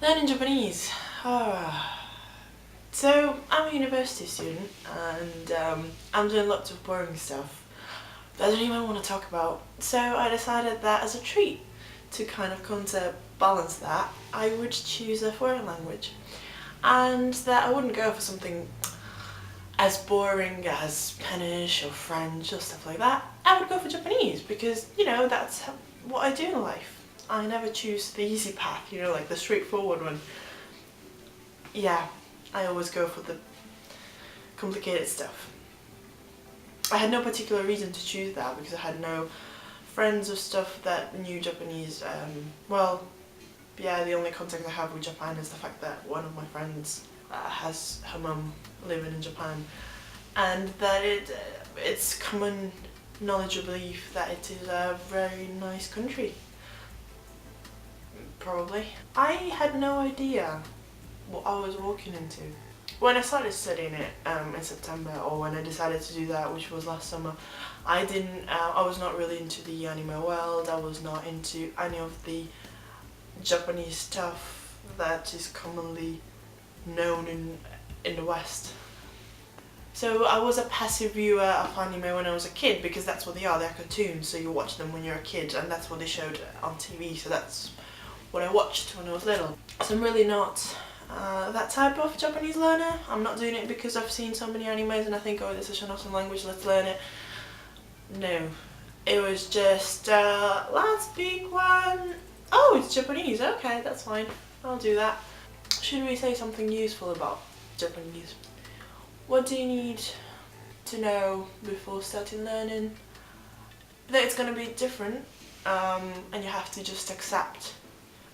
Learning Japanese. So I'm a university student and I'm doing lots of boring stuff that I don't even want to talk about. So I decided that as a treat to kind of counterbalance that, I would choose a foreign language, and that I wouldn't go for something as boring as Spanish or French or stuff like that. I would go for Japanese because, you know, that's what I do in life. I never choose the easy path, you know, like the straightforward one. Yeah, I always go for the complicated stuff. I had no particular reason to choose that because I had no friends or stuff that knew Japanese. Well, yeah, the only contact I have with Japan is the fact that one of my friends has her mum living in Japan, and that it's common knowledge or belief that it is a very nice country. Probably. I had no idea what I was walking into. When I started studying it in September, or when I decided to do that, which was last summer, I was not really into the anime world. I was not into any of the Japanese stuff that is commonly known in the West. So I was a passive viewer of anime when I was a kid, because that's what they are, they're cartoons, so you watch them when you're a kid, and that's what they showed on TV, so that's what I watched when I was little. So I'm really not that type of Japanese learner. I'm not doing it because I've seen so many animes and I think, oh, this is an awesome language, let's learn it. No, it was just, let's pick one. Oh, it's Japanese, okay, that's fine, I'll do that. Should we say something useful about Japanese? What do you need to know before starting learning? That it's going to be different, and you have to just accept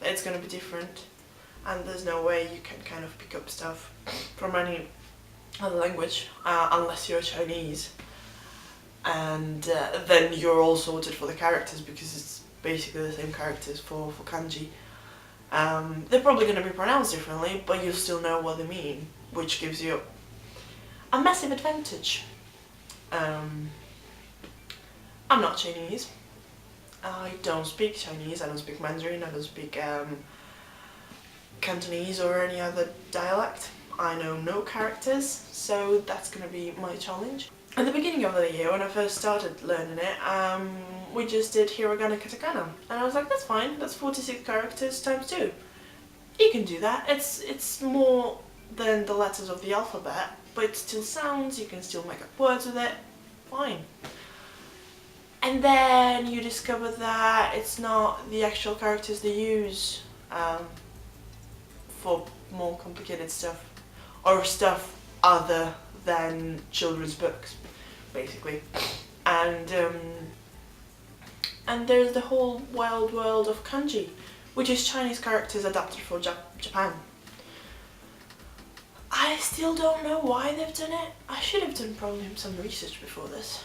that it's going to be different, and there's no way you can kind of pick up stuff from any other language unless you're Chinese, and then you're all sorted for the characters because it's basically the same characters for kanji. They're probably going to be pronounced differently, but you'll still know what they mean, which gives you a massive advantage. I'm not Chinese. I don't speak Chinese, I don't speak Mandarin, I don't speak Cantonese or any other dialect. I know no characters, so that's going to be my challenge. At the beginning of the year, when I first started learning it, we just did hiragana katakana, and I was like, that's fine, that's 46 characters times 2. You can do that. It's more than the letters of the alphabet, but it still sounds, you can still make up words with it, fine. And then you discover that it's not the actual characters they use for more complicated stuff, or stuff other than children's books, basically. And there's the whole wild world of kanji, which is Chinese characters adapted for Japan. I still don't know why they've done it. I should have done probably some research before this.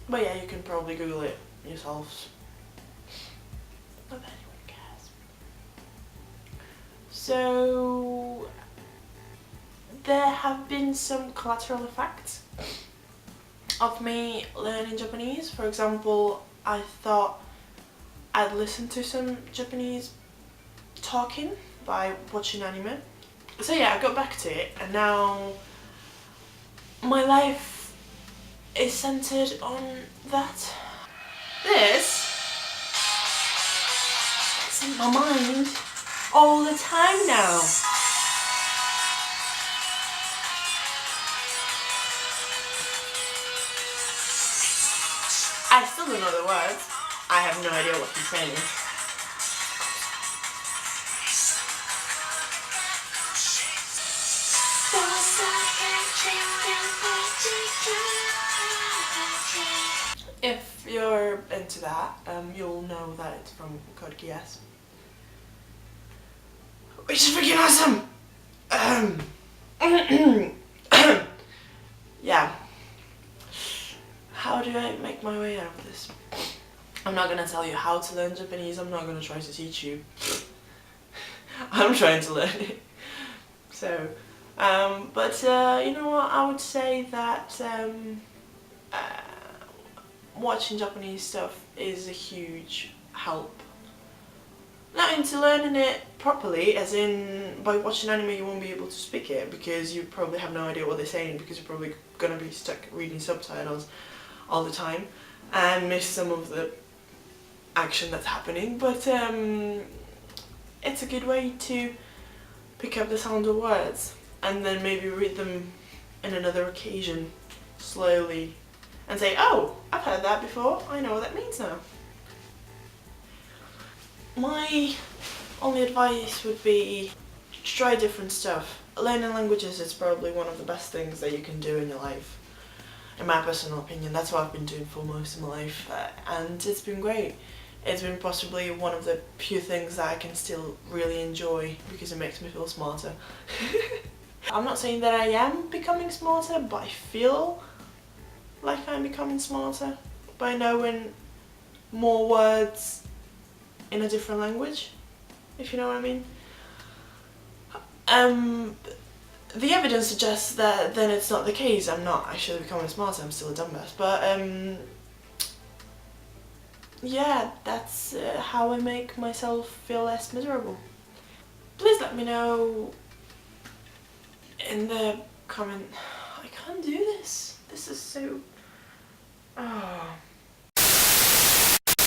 But yeah, you can probably Google it yourselves. Not that anyone cares. So there have been some collateral effects of me learning Japanese. For example, I thought I'd listen to some Japanese talking by watching anime. So yeah, I got back to it, and now my life is centered on that. This is in my mind all the time now. I still don't know the words. I have no idea what he's saying. If you're into that, you'll know that it's from Code Geass, which is freaking awesome! Yeah. How do I make my way out of this? I'm not gonna tell you how to learn Japanese, I'm not gonna try to teach you. I'm trying to learn it. So, you know what, I would say that watching Japanese stuff is a huge help Not into learning it properly, as in by watching anime you won't be able to speak it because you probably have no idea what they're saying because you're probably going to be stuck reading subtitles all the time and miss some of the action that's happening, but it's a good way to pick up the sound of words and then maybe read them in another occasion slowly and say, oh, I've heard that before, I know what that means now. My only advice would be try different stuff. Learning languages is probably one of the best things that you can do in your life. In my personal opinion, that's what I've been doing for most of my life, and it's been great. It's been possibly one of the few things that I can still really enjoy because it makes me feel smarter. I'm not saying that I am becoming smarter, but I feel like I'm becoming smarter by knowing more words in a different language, if you know what I mean. The evidence suggests that then it's not the case. I'm not actually becoming smarter, I'm still a dumbass, but yeah, that's how I make myself feel less miserable. Please let me know in the comment. I can't do this. This is so... Oh.